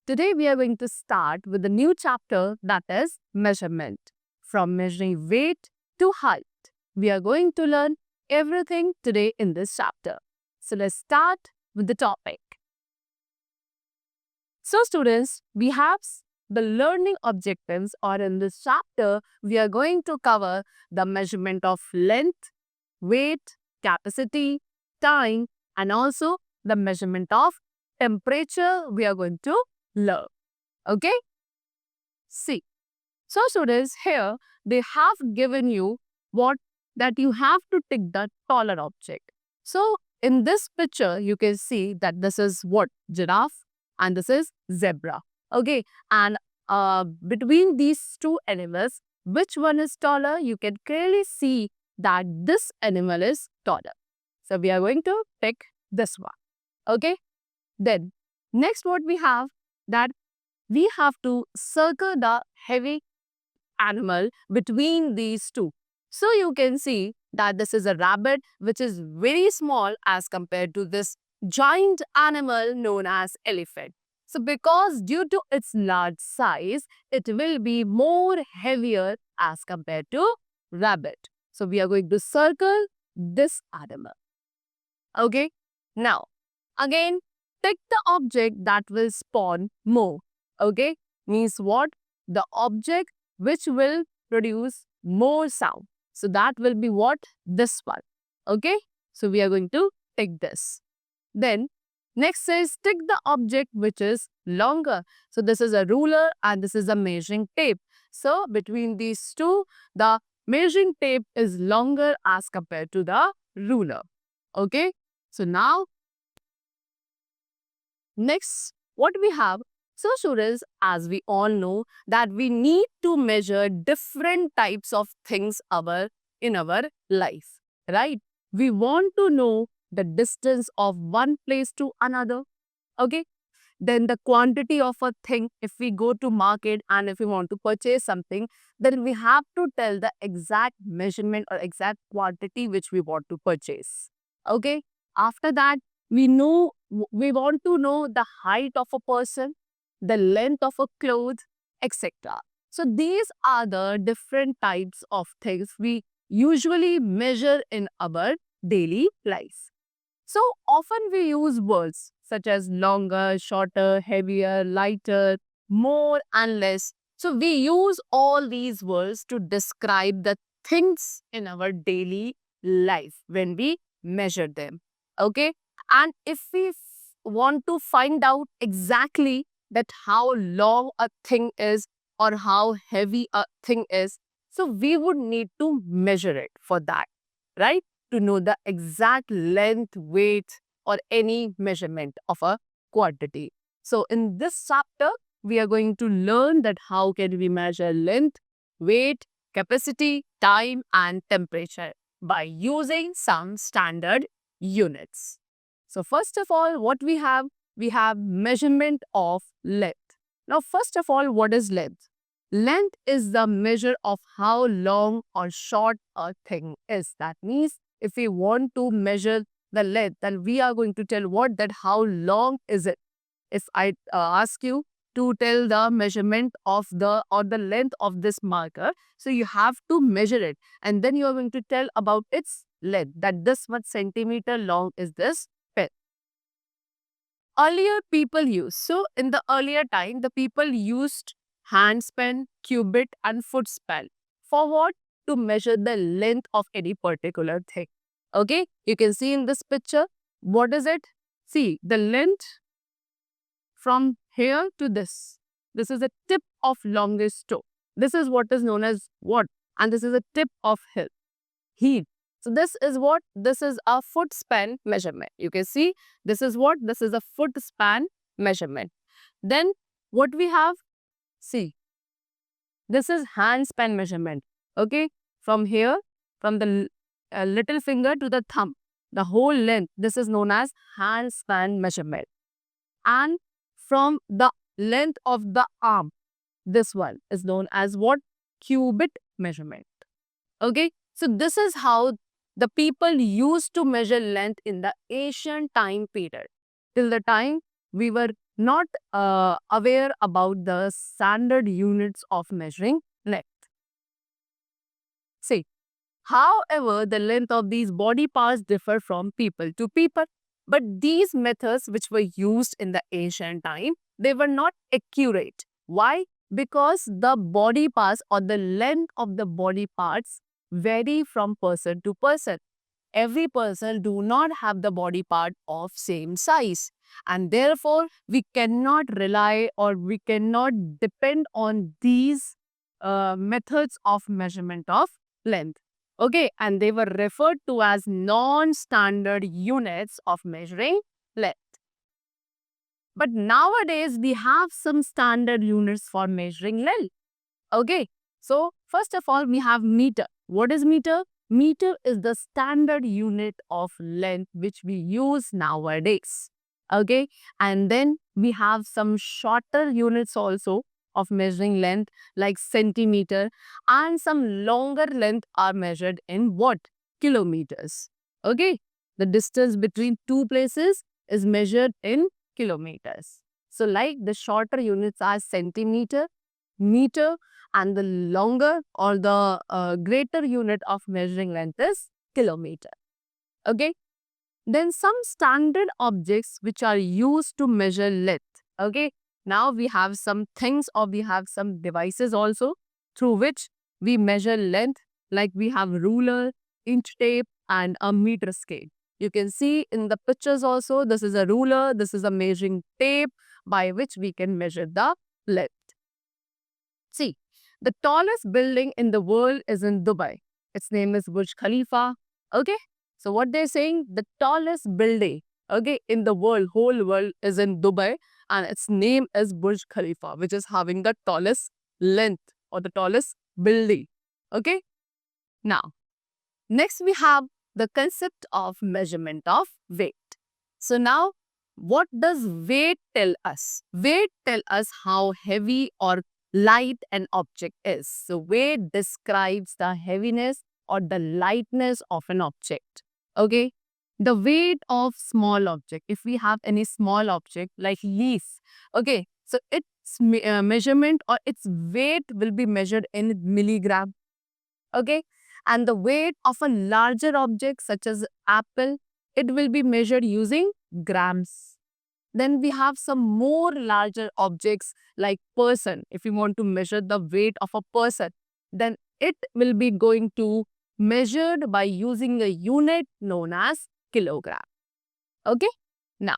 Today we are going to start with a new chapter, that is measurement. From measuring weight to height, we are going to learn everything today in this chapter. So let's start with the topic. So students, we have the learning objectives, or in this chapter we are going to cover the measurement of length, weight, capacity, time, and also the measurement of temperature we are going to learn. Okay? See. So students, here they have given you what that you have to take the taller object. So in this picture, you can see that this is what? Giraffe, and this is zebra. Okay? And between these two animals, which one is taller? You can clearly see that this animal is taller. So we are going to pick this one. Okay? Then next what we have, that we have to circle the heavy animal between these two. So you can see that this is a rabbit, which is very small as compared to this giant animal known as elephant. So because due to its large size, it will be more heavier as compared to rabbit. So we are going to circle this animal. Okay. Now, again, pick the object that will spawn more. Okay. Means what? The object which will produce more sound. So that will be what? This one. Okay. So we are going to take this. Then next is take the object which is longer. So this is a ruler and this is a measuring tape. So between these two, the measuring tape is longer as compared to the ruler. Okay. So now, next, what we have, so students, as we all know that we need to measure different types of things in our life, right? We want to know the distance of one place to another, okay? Then the quantity of a thing. If we go to market and if we want to purchase something, then we have to tell the exact measurement or exact quantity which we want to purchase, okay? After that, we want to know the height of a person, the length of a cloth, etc. So these are the different types of things we usually measure in our daily life. So often we use words such as longer, shorter, heavier, lighter, more and less. So we use all these words to describe the things in our daily life when we measure them. Okay? And if we want to find out exactly that how long a thing is or how heavy a thing is, so we would need to measure it for that, right? To know the exact length, weight, or any measurement of a quantity. So in this chapter, we are going to learn that how can we measure length, weight, capacity, time, and temperature by using some standard units. So first of all, what we have measurement of length. Now, first of all, what is length? Length is the measure of how long or short a thing is. That means if we want to measure the length, then we are going to tell what, that how long is it. If I ask you to tell the measurement of the or the length of this marker, so you have to measure it, and then you are going to tell about its length, that this much centimeter long is this pen. Earlier people used, so in the earlier time, the people used hand span, cubit, and foot span. For what? To measure the length of any particular thing. Okay, you can see in this picture, what is it? See, the length from here to this. This is the tip of longest toe. This is what is known as what? And this is a tip of heel. So this is what? This is a foot span measurement. You can see this is what? This is a foot span measurement. Then what we have? See, this is hand span measurement. Okay, from here, from the little finger to the thumb, the whole length, this is known as hand span measurement. And from the length of the arm, this one is known as what? Cubit measurement. Okay, so this is how the people used to measure length in the ancient time period. Till the time we were not aware about the standard units of measuring length. See, however, the length of these body parts differ from people to people. But these methods which were used in the ancient time, they were not accurate. Why? Because the body parts or the length of the body parts vary from person to person. Every person do not have the body part of same size, and therefore we cannot rely or we cannot depend on these methods of measurement of length. Okay, and they were referred to as non-standard units of measuring length. But nowadays we have some standard units for measuring length. Okay, so first of all, we have meter. What is meter? Meter is the standard unit of length which we use nowadays. Okay, and then we have some shorter units also of measuring length like centimeter, and some longer length are measured in what? Kilometers. Okay, the distance between two places is measured in kilometers. So like the shorter units are centimeter, meter, and the longer or the greater unit of measuring length is kilometer. Okay. Then some standard objects which are used to measure length. Okay. Now we have some things or we have some devices also through which we measure length, like we have ruler, inch tape, and a meter scale. You can see in the pictures also, this is a ruler, this is a measuring tape by which we can measure the length. See, the tallest building in the world is in Dubai. Its name is Burj Khalifa. Okay. So what they're saying, the tallest building, okay, in the world, whole world is in Dubai, and its name is Burj Khalifa, which is having the tallest length or the tallest building. Okay. Now, next we have the concept of measurement of weight. So now, what does weight tell us? Weight tell us how heavy or light an object is. So weight describes the heaviness or the lightness of an object. Okay. The weight of small object. If we have any small object like leaf, okay, so its measurement or its weight will be measured in milligram. Okay, and the weight of a larger object such as apple, it will be measured using grams. Then we have some more larger objects like person. If you want to measure the weight of a person, then it will be going to measured by using a unit known as kilogram. Okay. Now,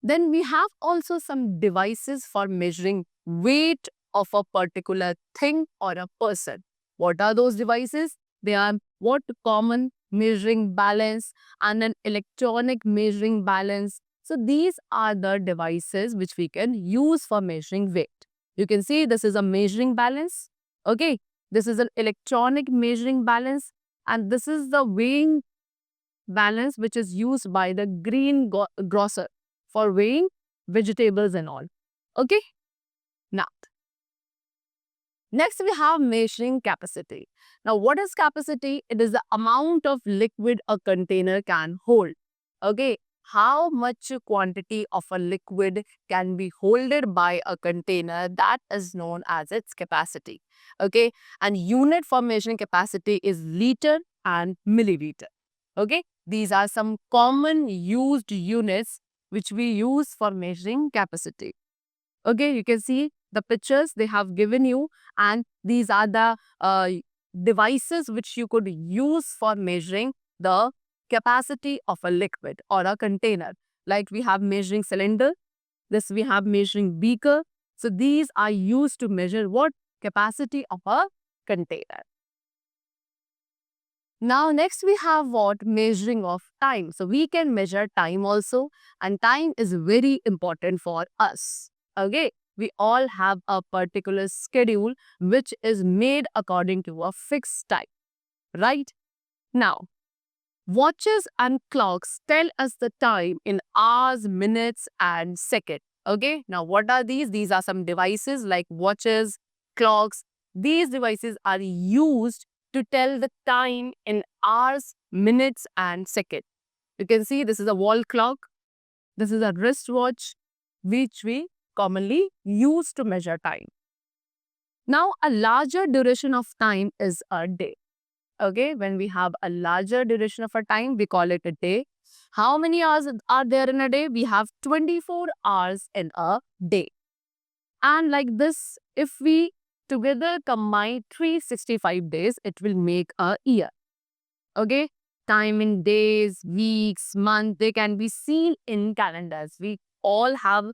then we have also some devices for measuring weight of a particular thing or a person. What are those devices? They are what? Common measuring balance and an electronic measuring balance. So these are the devices which we can use for measuring weight. You can see this is a measuring balance. Okay. This is an electronic measuring balance, and this is the weighing balance which is used by the green grocer for weighing vegetables and all. Okay. Now, next we have measuring capacity. Now, what is capacity? It is the amount of liquid a container can hold. Okay. How much quantity of a liquid can be holded by a container, that is known as its capacity. Okay. And unit for measuring capacity is liter and milliliter. Okay. These are some common used units which we use for measuring capacity. Okay, you can see the pictures they have given you, and these are the devices which you could use for measuring the capacity of a liquid or a container. Like we have measuring cylinder, this we have measuring beaker. So these are used to measure what? Capacity of a container. Now, next we have what? Measuring of time. So we can measure time also, and time is very important for us. Okay, we all have a particular schedule which is made according to a fixed time, right? Now, watches and clocks tell us the time in hours, minutes, and seconds. Okay, now what are these? These are some devices like watches, clocks. These devices are used to tell the time in hours, minutes, and seconds. You can see this is a wall clock, this is a wristwatch, which we commonly used to measure time. Now, a larger duration of time is a day. Okay, when we have a larger duration of a time, we call it a day. How many hours are there in a day? We have 24 hours in a day. And like this, if we together combine 365 days, it will make a year. Okay, time in days, weeks, months, they can be seen in calendars. We all have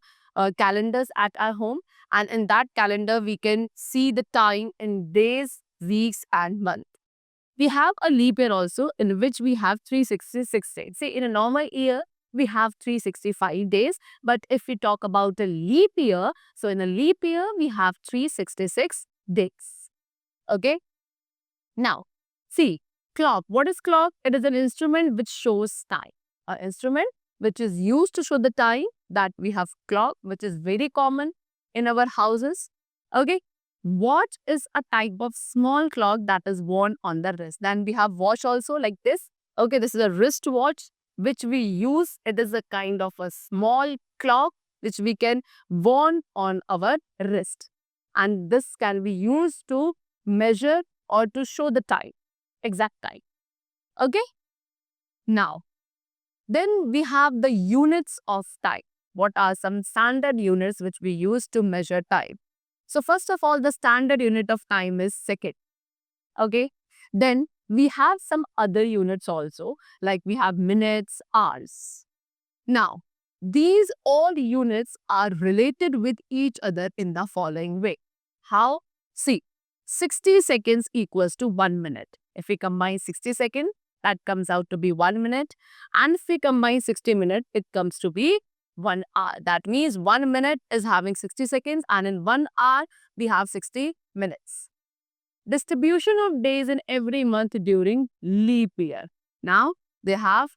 calendars at our home, and in that calendar we can see the time in days, weeks and months. We have a leap year also, in which we have 366 days. See, in a normal year we have 365 days, but if we talk about a leap year, so in a leap year we have 366 days. Okay, now see, clock. What is clock? It is an instrument which shows time. An instrument which is used to show the time, that we have clock, which is very common in our houses. Okay. Watch is a type of small clock that is worn on the wrist. Then we have watch also, like this. Okay, this is a wrist watch which we use. It is a kind of a small clock which we can worn on our wrist. And this can be used to measure or to show the time, exact time. Okay. Now, then we have the units of time. What are some standard units which we use to measure time? So first of all, the standard unit of time is second. Okay. Then we have some other units also, like we have minutes, hours. Now, these all units are related with each other in the following way. How? See, 60 seconds equals to 1 minute. If we combine 60 seconds, that comes out to be 1 minute. And if we combine 60 minutes, it comes to be 1 hour. That means 1 minute is having 60 seconds, and in 1 hour, we have 60 minutes. Distribution of days in every month during leap year. Now, they have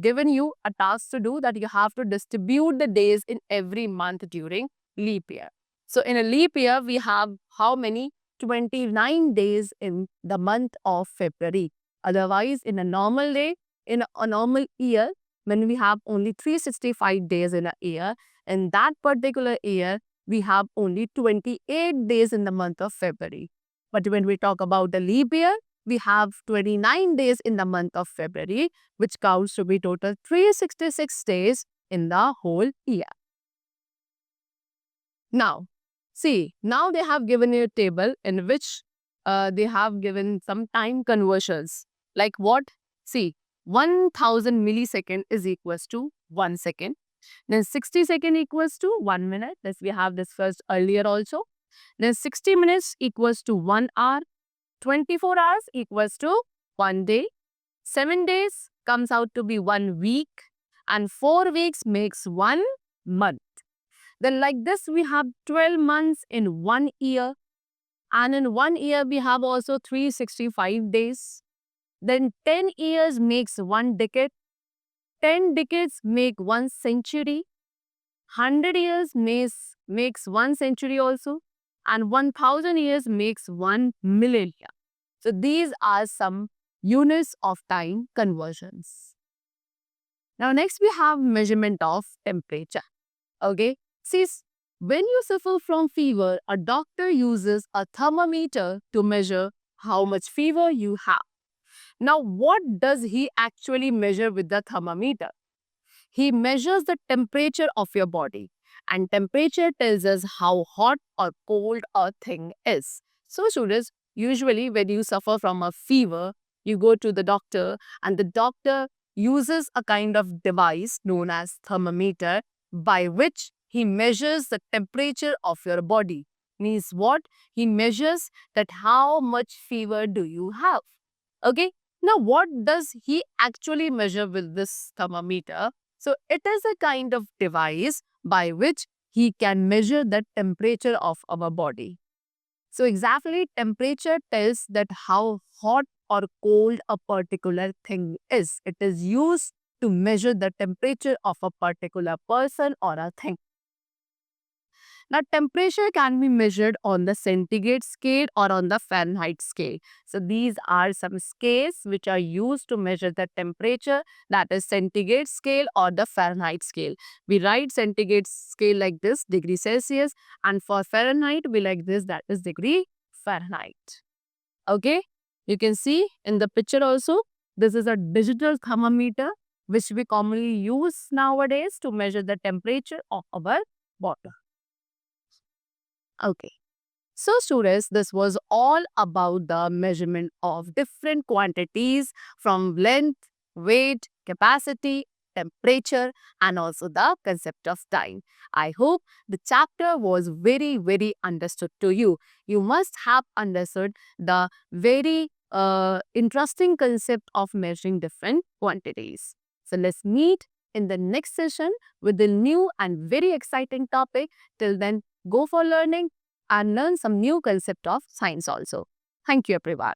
given you a task to do, that you have to distribute the days in every month during leap year. So in a leap year, we have how many? 29 days in the month of February. Otherwise, in a normal day, in a normal year, when we have only 365 days in a year, in that particular year, we have only 28 days in the month of February. But when we talk about the leap year, we have 29 days in the month of February, which counts to be total 366 days in the whole year. Now, see, now they have given you a table in which they have given some time conversions. Like what? See, 1000 millisecond is equals to 1 second. Then 60 second equals to 1 minute. This we have discussed earlier also. Then 60 minutes equals to 1 hour. 24 hours equals to 1 day. 7 days comes out to be 1 week. And 4 weeks makes 1 month. Then like this, we have 12 months in 1 year. And in 1 year, we have also 365 days. Then 10 years makes 1 decade. 10 decades make 1 century. 100 years makes 1 century also. And 1000 years makes 1 millennia. So these are some units of time conversions. Now next we have measurement of temperature. Okay. See, when you suffer from fever, a doctor uses a thermometer to measure how much fever you have. Now, what does he actually measure with the thermometer? He measures the temperature of your body, and temperature tells us how hot or cold a thing is. So, students, usually when you suffer from a fever, you go to the doctor, and the doctor uses a kind of device known as thermometer, by which he measures the temperature of your body. Means what? He measures that how much fever do you have. Okay. Now, what does he actually measure with this thermometer? So, it is a kind of device by which he can measure the temperature of our body. So, exactly, temperature tells that how hot or cold a particular thing is. It is used to measure the temperature of a particular person or a thing. Now, temperature can be measured on the centigrade scale or on the Fahrenheit scale. So, these are some scales which are used to measure the temperature, that is centigrade scale or the Fahrenheit scale. We write centigrade scale like this, degree Celsius, and for Fahrenheit, we like this, that is degree Fahrenheit. Okay, you can see in the picture also, this is a digital thermometer which we commonly use nowadays to measure the temperature of our water. Okay. So students, this was all about the measurement of different quantities from length, weight, capacity, temperature, and also the concept of time. I hope the chapter was very understood to you. You must have understood the very interesting concept of measuring different quantities. So let's meet in the next session with a new and very exciting topic. Till then, go for learning and learn some new concept of science also. Thank you everyone.